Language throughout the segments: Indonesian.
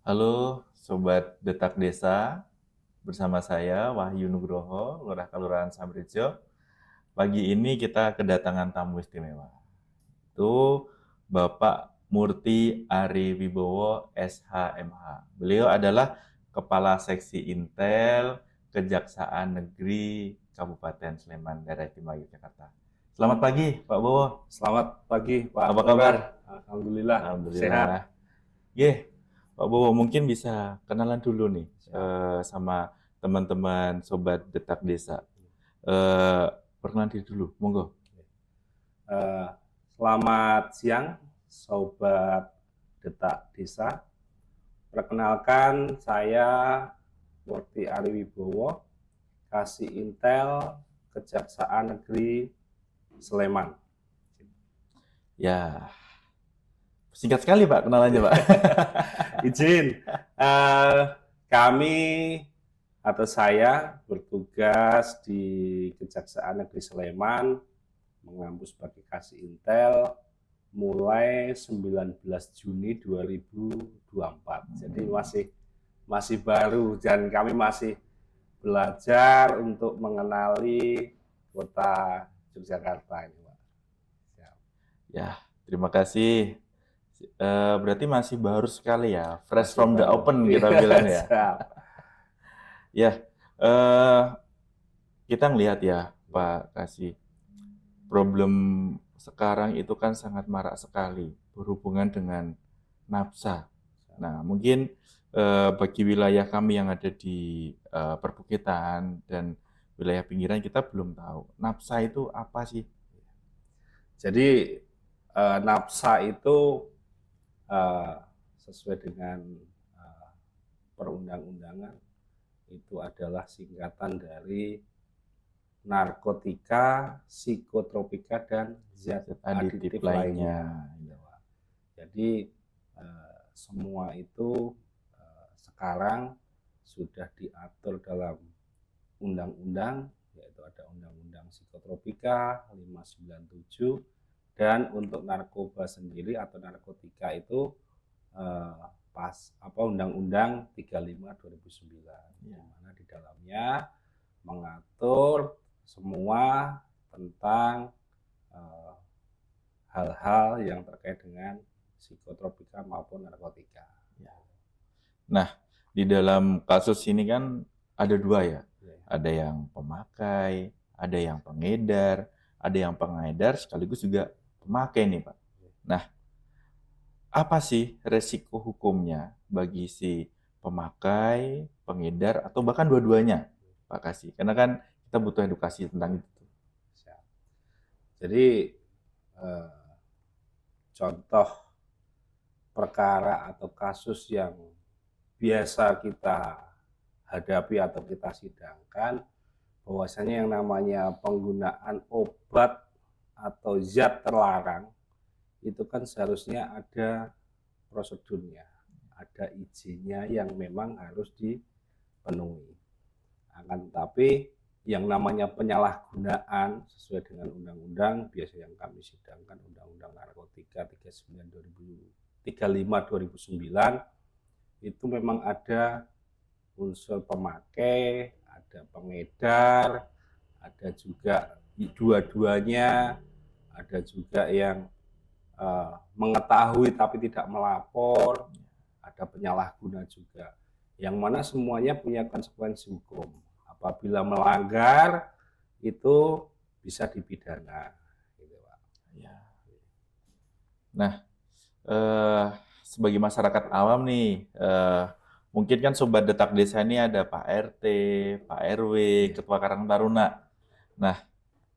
Halo Sobat Detak Desa, bersama saya Wahyu Nugroho, Lurah Kelurahan Samrejo. Pagi ini kita kedatangan tamu istimewa. Itu Bapak Murti Ari Wibowo SHMH. Beliau adalah Kepala Seksi Intel Kejaksaan Negeri Kabupaten Sleman, Daerah Istimewa Yogyakarta. Selamat pagi Pak Bowo. Selamat pagi Pak Apa kabar? Togar. Alhamdulillah sehat. Alhamdulillah. Pak Bowo mungkin bisa kenalan dulu nih sama teman-teman Sobat Detak Desa. Eh, Perkenalan diri dulu, monggo. Eh, Selamat siang Sobat Detak Desa. Perkenalkan saya Murti Ari Wibowo, Kasih Intel Kejaksaan Negeri Sleman. Ya, singkat sekali Pak kenalannya Pak. Izin, kami atau saya bertugas di Kejaksaan Negeri Sleman mengampu sebagai Kasih Intel mulai 19 Juni 2024. Jadi masih baru dan kami masih belajar untuk mengenali kota Yogyakarta ini, Pak. Ya, terima kasih. Berarti masih baru sekali ya, fresh from the open kita bilang ya. Ya, kita ngelihat ya Pak Kasih, problem sekarang itu kan sangat marak sekali berhubungan dengan nafsa. Nah, mungkin bagi wilayah kami yang ada di perbukitan dan wilayah pinggiran kita belum tahu nafsa itu apa sih. Jadi nafsa itu sesuai dengan perundang-undangan itu adalah singkatan dari narkotika, psikotropika, dan zat aditif lainnya. Jadi semua itu sekarang sudah diatur dalam undang-undang, yaitu ada Undang-Undang Psikotropika 597, dan untuk narkoba sendiri atau narkotika itu Undang-Undang 35 2009, di mana di dalamnya mengatur semua tentang hal-hal yang terkait dengan psikotropika maupun narkotika. Nah, di dalam kasus ini kan ada dua ya. Ada yang pemakai, ada yang pengedar, ada yang pengedar sekaligus juga pemakai nih Pak. Nah, apa sih resiko hukumnya bagi si pemakai, pengedar, atau bahkan dua-duanya Pak Kasih? Karena kan kita butuh edukasi tentang itu. Jadi contoh perkara atau kasus yang biasa kita hadapi atau kita sidangkan, bahwasanya yang namanya penggunaan obat atau zat terlarang itu kan seharusnya ada prosedurnya, ada izinnya yang memang harus dipenuhi. Akan tetapi yang namanya penyalahgunaan sesuai dengan undang-undang, biasa yang kami sidangkan Undang-Undang Narkotika 35 2009, itu memang ada unsur pemakai, ada pengedar, ada juga dua-duanya, ada juga yang mengetahui tapi tidak melapor, ada penyalahguna juga, yang mana semuanya punya konsekuensi hukum. Apabila melanggar itu bisa dipidana. Gitu, Pak. Ya. Nah, sebagai masyarakat awam nih, mungkin kan Sobat Detak Desa ini ada Pak RT, Pak RW, Ketua Karang Taruna. Nah,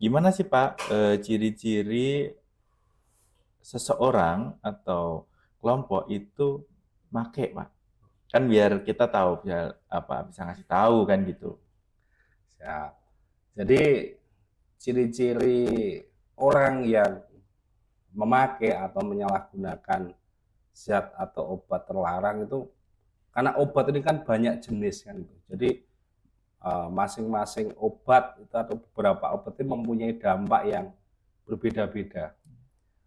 gimana sih Pak ciri-ciri seseorang atau kelompok itu make Pak? Kan biar kita tahu, biar bisa ngasih tahu kan gitu. Siap. Jadi ciri-ciri orang yang memakai atau menyalahgunakan zat atau obat terlarang itu, karena obat ini kan banyak jenis kan. Jadi masing-masing obat itu atau beberapa obat itu mempunyai dampak yang berbeda-beda.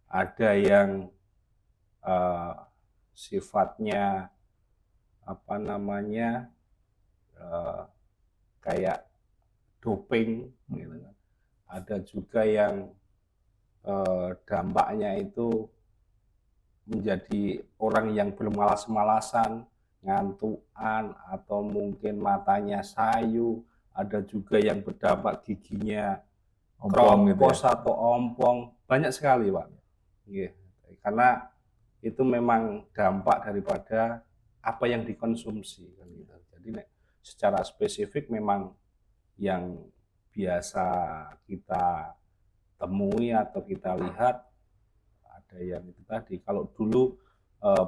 Ada yang sifatnya apa namanya, eh, kayak doping gitu kan. Ada juga yang dampaknya itu menjadi orang yang bermalas-malasan, ngantukan, atau mungkin matanya sayu. Ada juga yang berdampak giginya Ompong gitu ya. kropos atau ompong. Banyak sekali, Pak. Nggih. Karena itu memang dampak daripada apa yang dikonsumsi kan gitu. Jadi secara spesifik memang yang biasa kita temui atau kita lihat ada yang itu tadi. Kalau dulu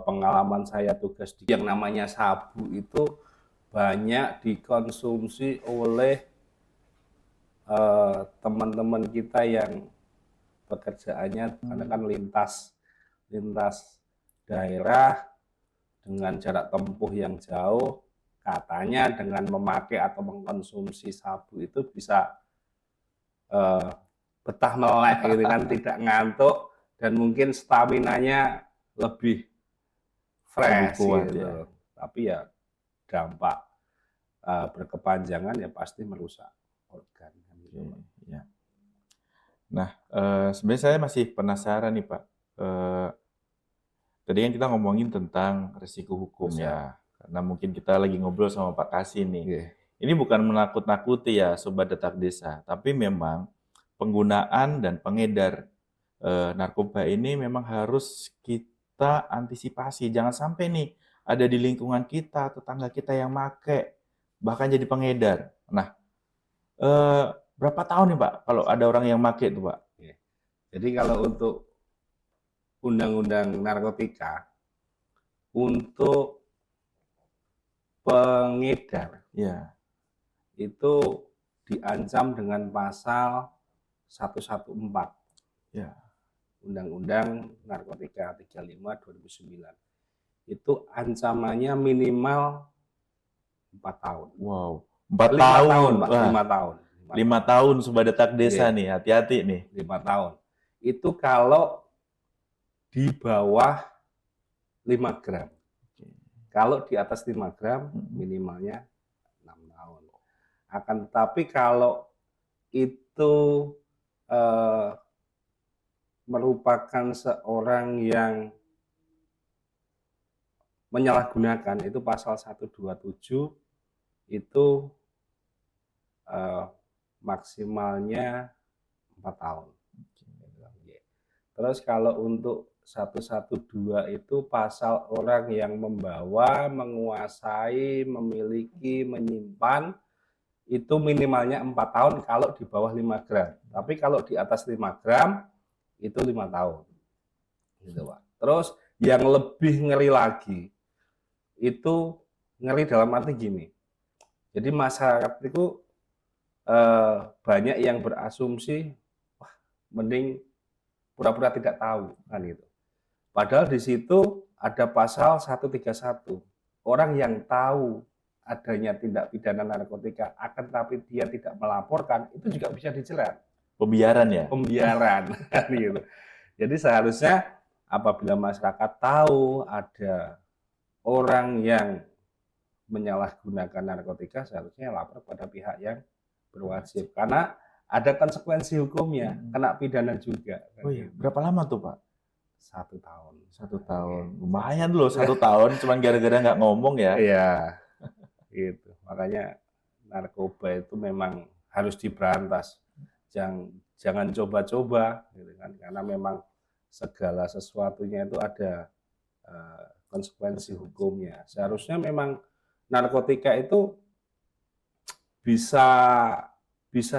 pengalaman saya tugas di yang namanya sabu itu banyak dikonsumsi oleh teman-teman kita yang pekerjaannya karena kan lintas daerah dengan jarak tempuh yang jauh, katanya dengan memakai atau mengkonsumsi sabu itu bisa betah melek gitu kan, tidak ngantuk dan mungkin staminanya lebih fresh kuat gitu. ya. Tapi ya dampak berkepanjangan ya pasti merusak organ kan gitu. Oke, ya. Nah, sebenarnya saya masih penasaran nih Pak. Tadi kan kita ngomongin tentang risiko hukum ya, karena mungkin kita lagi ngobrol sama Pak Kasih nih. Oke. Ini bukan menakut-nakuti ya Sobat Detak Desa, tapi memang penggunaan dan pengedar narkoba ini memang harus kita antisipasi. Jangan sampai nih ada di lingkungan kita, tetangga kita yang make, bahkan jadi pengedar. Nah, berapa tahun nih Pak kalau ada orang yang make itu Pak? Jadi kalau untuk undang-undang narkotika, untuk pengedar Ya, itu diancam dengan pasal 114 ya. Undang-Undang Narkotika 35/2009. Itu ancamannya minimal 4 tahun. Wow, 4 5 tahun, tahun, Pak. Wah, 5 tahun. 5 tahun Sobat Detak Desa Iya. nih, hati-hati nih. 5 tahun. Itu kalau di bawah 5 gram. Kalau di atas 5 gram, minimalnya 6 tahun. Akan tetapi kalau itu merupakan seorang yang menyalahgunakan, itu pasal 127 itu maksimalnya 4 tahun. Terus kalau untuk 112 itu pasal orang yang membawa, menguasai, memiliki, menyimpan, itu minimalnya 4 tahun kalau di bawah 5 gram. Tapi kalau di atas 5 gram, itu 5 tahun. Gitu, Pak. Terus yang lebih ngeri lagi, itu ngeri dalam arti gini. Jadi masyarakat itu banyak yang berasumsi, wah mending pura-pura tidak tahu kan gitu. Padahal di situ ada pasal 131. Orang yang tahu adanya tindak pidana narkotika akan tapi dia tidak melaporkan, itu juga bisa dijerat. Pembiaran ya? Pembiaran kan gitu. Jadi seharusnya apabila masyarakat tahu ada orang yang menyalahgunakan narkotika, seharusnya lapor pada pihak yang berwajib. Karena ada konsekuensi hukumnya, kena pidana juga. Oh iya, berapa lama tuh Pak? 1 tahun. 1 tahun. Lumayan loh 1 tahun, cuman gara-gara nggak ngomong ya. Iya, gitu. Makanya narkoba itu memang harus diberantas. Jangan coba-coba, gitu kan? Karena memang segala sesuatunya itu ada konsekuensi hukumnya. Seharusnya memang narkotika itu bisa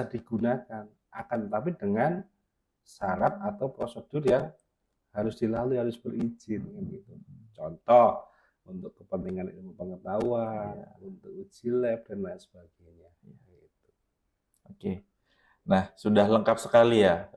digunakan, akan tetapi dengan syarat atau prosedur yang harus dilalui, harus berizin gitu. Contoh untuk kepentingan ilmu pengetahuan, untuk uji lab dan lain sebagainya. Gitu. Oke. Nah, sudah lengkap sekali ya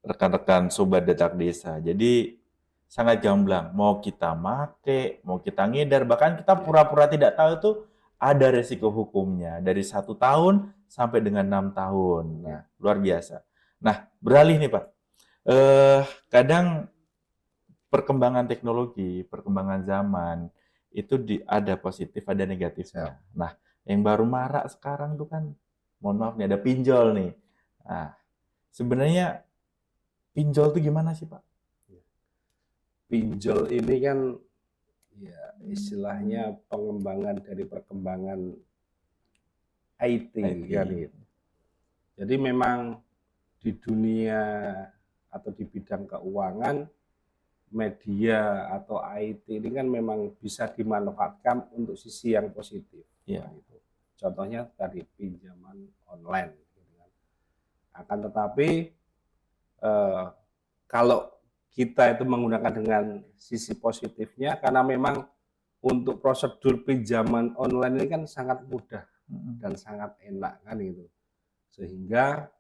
rekan-rekan Sobat Detak Desa. Jadi sangat gamblang, mau kita make, mau kita ngedar, bahkan kita pura-pura tidak tahu itu ada resiko hukumnya dari 1 tahun sampai dengan 6 tahun. Nah, luar biasa. Nah, beralih nih Pak. Kadang perkembangan teknologi, perkembangan zaman itu ada positif, ada negatifnya. Nah, yang baru marak sekarang tuh kan, mohon maaf nih, ada pinjol nih. Nah, sebenarnya pinjol tuh gimana sih, Pak? Pinjol ini kan ya istilahnya pengembangan dari perkembangan IT kan gitu. Jadi memang di dunia atau di bidang keuangan, media atau IT ini kan memang bisa dimanfaatkan untuk sisi yang positif. Iya. Gitu. Contohnya tadi pinjaman online. Gitu kan. Akan tetapi kalau kita itu menggunakan dengan sisi positifnya, karena memang untuk prosedur pinjaman online ini kan sangat mudah dan sangat enak kan gitu, sehingga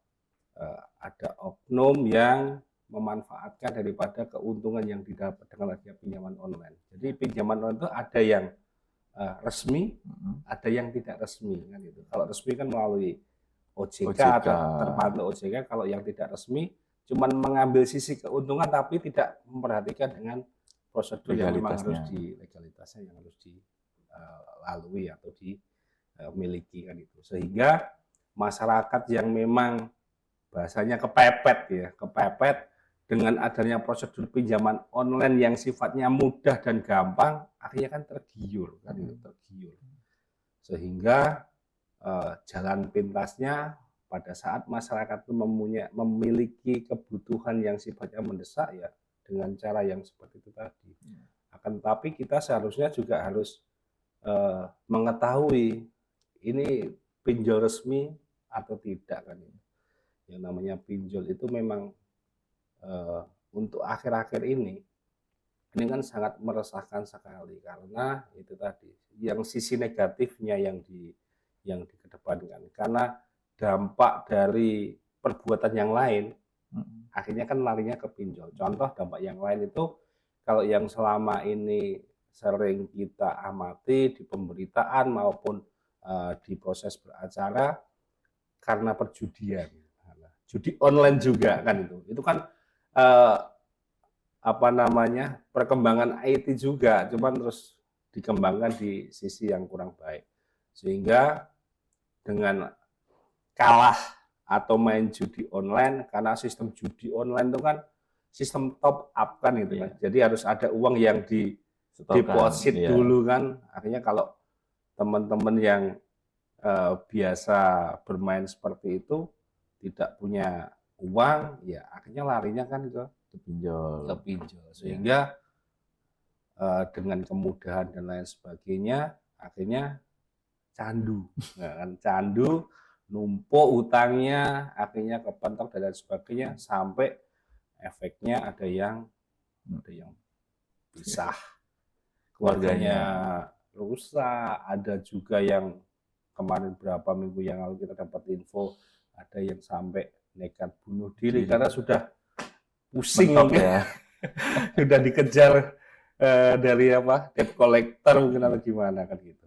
ada oknum yang memanfaatkan daripada keuntungan yang didapat dengan adanya pinjaman online. Jadi pinjaman online itu ada yang resmi, ada yang tidak resmi kan gitu. Kalau resmi kan melalui OJK atau terpantau OJK. Kalau yang tidak resmi cuman mengambil sisi keuntungan tapi tidak memperhatikan dengan prosedur yang memang harus legalitasnya yang harus dilalui atau dimiliki kan itu. Sehingga masyarakat yang memang bahasanya kepepet dengan adanya prosedur pinjaman online yang sifatnya mudah dan gampang, akhirnya kan tergiur kan itu, tergiur. Sehingga jalan pintasnya pada saat masyarakat itu memiliki kebutuhan yang sifatnya mendesak ya dengan cara yang seperti itu tadi. Akan tetapi kita seharusnya juga harus mengetahui ini pinjol resmi atau tidak kan ini. Yang namanya pinjol itu memang untuk akhir-akhir ini kan sangat meresahkan sekali karena itu tadi yang sisi negatifnya yang dikedepankan, karena dampak dari perbuatan yang lain akhirnya kan larinya ke pinjol. Contoh dampak yang lain itu kalau yang selama ini sering kita amati di pemberitaan maupun di proses beracara karena perjudian, judi online juga kan itu kan perkembangan IT juga, cuman terus dikembangkan di sisi yang kurang baik, sehingga dengan kalah atau main judi online, karena sistem judi online itu kan sistem top up kan itu kan, jadi harus ada uang yang deposit dulu kan, akhirnya kalau teman-teman yang biasa bermain seperti itu tidak punya uang, ya akhirnya larinya kan ke pinjol, sehingga dengan kemudahan dan lain sebagainya akhirnya candu, kan candu, numpuk utangnya, akhirnya kepentok dan lain sebagainya, sampai efeknya ada yang pisah, keluarganya rusak, ada juga yang kemarin berapa minggu yang lalu kita dapat info ada yang sampai nekat bunuh diri karena sudah pusing ya. Sudah dikejar dari debt collector mungkin atau gimana kan gitu.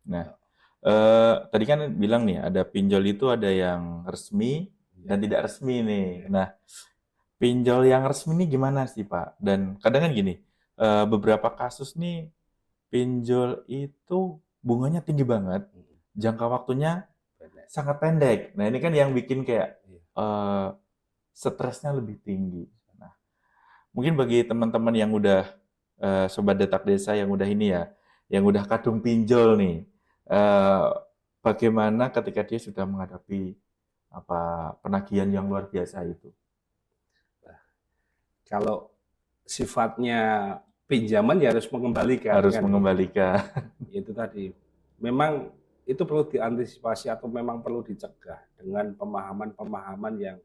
Nah, tadi kan bilang nih ada pinjol itu ada yang resmi dan tidak resmi nih. Nah, pinjol yang resmi ini gimana sih Pak? Dan kadang kan gini, beberapa kasus nih pinjol itu bunganya tinggi banget, jangka waktunya sangat pendek. Nah, ini kan yang bikin kayak stresnya lebih tinggi. Nah, mungkin bagi teman-teman yang udah Sobat Detak Desa yang udah ini ya, yang udah kadung pinjol nih, bagaimana ketika dia sudah menghadapi penagihan yang luar biasa itu? Kalau sifatnya pinjaman ya harus mengembalikan. Harus kan? Mengembalikan. Itu tadi. Memang itu perlu diantisipasi atau memang perlu dicegah dengan pemahaman-pemahaman yang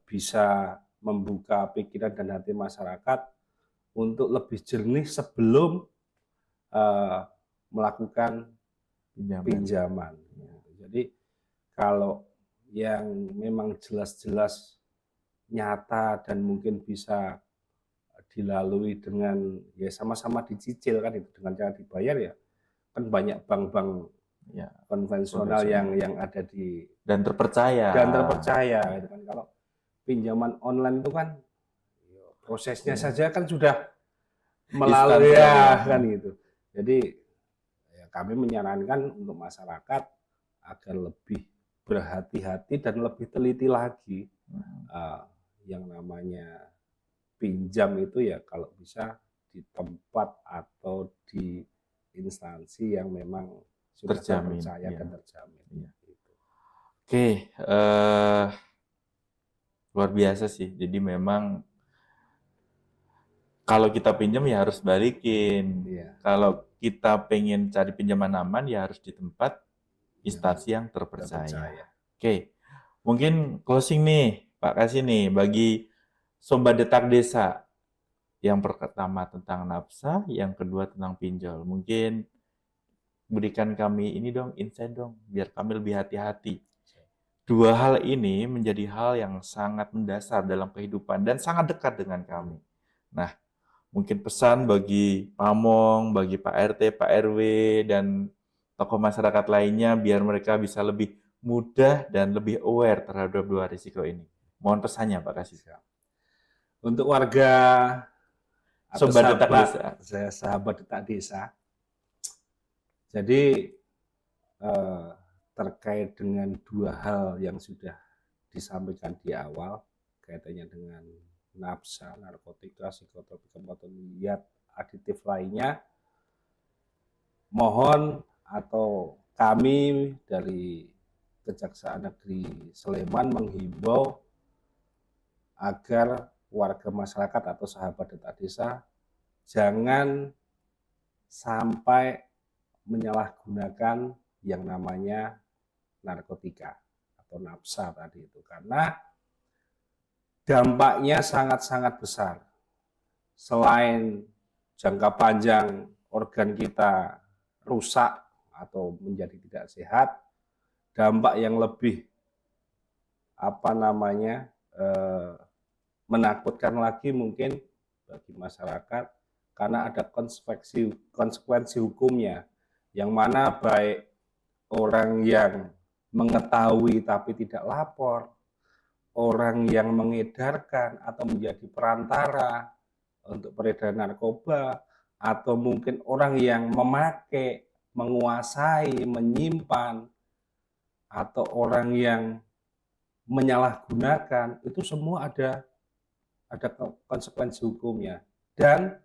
bisa membuka pikiran dan hati masyarakat untuk lebih jernih sebelum melakukan pinjaman. Jadi kalau yang memang jelas-jelas nyata dan mungkin bisa dilalui dengan ya sama-sama dicicil kan itu dengan cara dibayar ya, kan banyak bank-bank ya konvensional yang ada di dan terpercaya itu kan. Kalau pinjaman online itu kan prosesnya saja kan sudah melalui kan itu. Jadi ya, kami menyarankan untuk masyarakat agar lebih berhati-hati dan lebih teliti lagi. Uh, yang namanya pinjam itu ya kalau bisa di tempat atau di instansi yang memang sudah Terjamin, terpercaya ya. dan terjamin. Iya. Oke, luar biasa sih. Jadi memang kalau kita pinjam ya harus balikin. Iya. Kalau kita pengen cari pinjaman aman ya harus di tempat instansi yang Terpercaya. terpercaya. Oke, mungkin closing nih Pak Kasih nih bagi Sobat Detak Desa. Yang pertama tentang nafsa, yang kedua tentang pinjol. Mungkin berikan kami ini dong, insight dong, biar kami lebih hati-hati. Dua hal ini menjadi hal yang sangat mendasar dalam kehidupan dan sangat dekat dengan kami. Nah, mungkin pesan bagi Pamong, bagi Pak RT, Pak RW, dan tokoh masyarakat lainnya biar mereka bisa lebih mudah dan lebih aware terhadap dua risiko ini. Mohon pesannya Pak Kasih. Untuk warga atau Sobat Detak Desa. sahabat Detak Desa. Jadi terkait dengan dua hal yang sudah disampaikan di awal kaitannya dengan nafsa, narkotika, psikotropika, atau lihat aditif lainnya, mohon atau kami dari Kejaksaan Negeri Sleman menghimbau agar warga masyarakat atau sahabat Detak Desa jangan sampai menyalahgunakan yang namanya narkotika atau nafsa tadi itu, karena dampaknya sangat-sangat besar. Selain jangka panjang organ kita rusak atau menjadi tidak sehat, dampak yang lebih menakutkan lagi mungkin bagi masyarakat karena ada konsekuensi hukumnya, yang mana baik orang yang mengetahui tapi tidak lapor, orang yang mengedarkan atau menjadi perantara untuk peredaran narkoba, atau mungkin orang yang memakai, menguasai, menyimpan, atau orang yang menyalahgunakan, itu semua ada konsekuensi hukumnya. Dan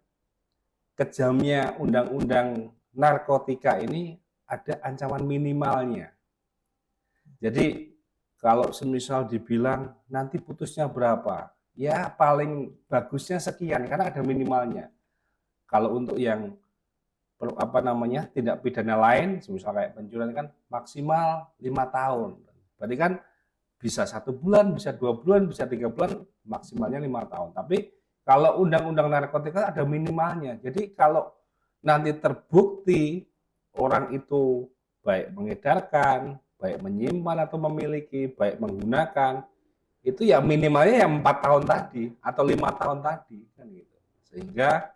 kejamnya undang-undang narkotika ini ada ancaman minimalnya. Jadi kalau semisal dibilang nanti putusnya berapa, ya paling bagusnya sekian karena ada minimalnya. Kalau untuk yang tindak pidana lain, semisal kayak pencurian kan maksimal 5 tahun. Berarti kan bisa 1 bulan, bisa 2 bulan, bisa 3 bulan, maksimalnya 5 tahun. Tapi kalau undang-undang narkotika ada minimalnya. Jadi kalau nanti terbukti orang itu baik mengedarkan, baik menyimpan atau memiliki, baik menggunakan, itu ya minimalnya yang 4 tahun tadi atau 5 tahun tadi kan gitu. Sehingga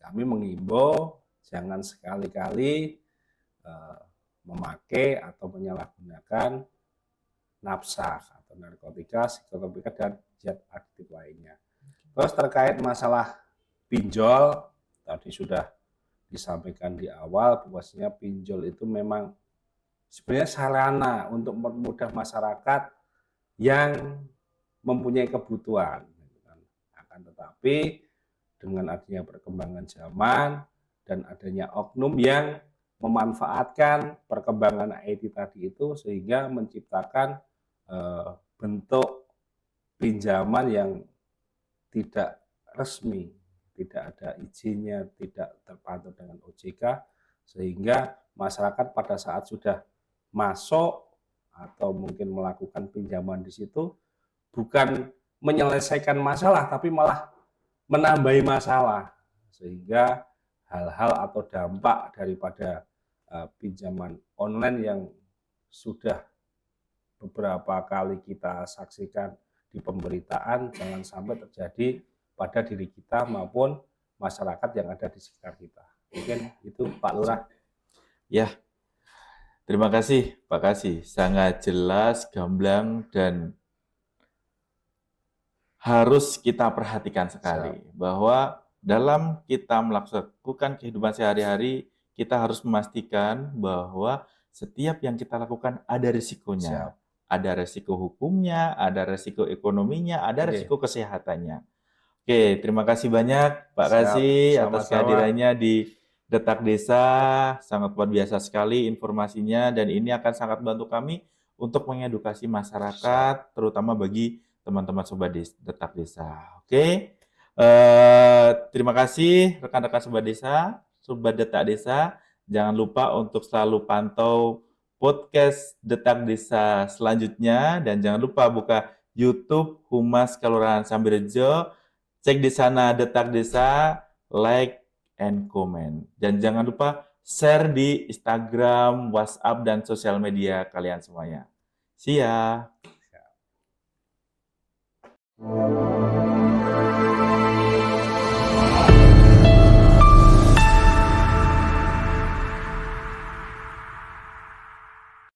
kami mengimbau jangan sekali-kali memakai atau menyalahgunakan nafsa atau narkotika, psikotropika, dan zat aktif lainnya. Terus terkait masalah pinjol, tadi sudah disampaikan di awal bahwasanya pinjol itu memang sebenarnya sarana untuk mempermudah masyarakat yang mempunyai kebutuhan. Akan tetapi dengan adanya perkembangan zaman dan adanya oknum yang memanfaatkan perkembangan IT tadi itu sehingga menciptakan bentuk pinjaman yang tidak resmi, tidak ada izinnya, tidak terpantau dengan OJK, sehingga masyarakat pada saat sudah masuk atau mungkin melakukan pinjaman di situ bukan menyelesaikan masalah tapi malah menambahi masalah, sehingga hal-hal atau dampak daripada pinjaman online yang sudah beberapa kali kita saksikan di pemberitaan jangan sampai terjadi pada diri kita maupun masyarakat yang ada di sekitar kita. Mungkin itu Pak Lurah. Ya, terima kasih Pak Kasih. Sangat jelas, gamblang, dan harus kita perhatikan sekali bahwa dalam kita melakukan kehidupan sehari-hari, kita harus memastikan bahwa setiap yang kita lakukan ada risikonya. Siap. Ada resiko hukumnya, ada resiko ekonominya, ada Oke, resiko kesehatannya. Oke, terima kasih banyak Pak siap. Kasih atas Sama-sama. kehadirannya di Detak Desa. Sangat luar biasa sekali informasinya dan ini akan sangat membantu kami untuk mengedukasi Siap. masyarakat, terutama bagi teman-teman Sobat Detak Desa. Oke, terima kasih rekan-rekan Sobat Desa, Sobat Detak Desa. Jangan lupa untuk selalu pantau podcast Detak Desa selanjutnya dan jangan lupa buka YouTube Humas Kelurahan Sambirejo. Cek di sana Detak Desa, like and comment. Dan jangan lupa share di Instagram, WhatsApp, dan sosial media kalian semuanya. See ya!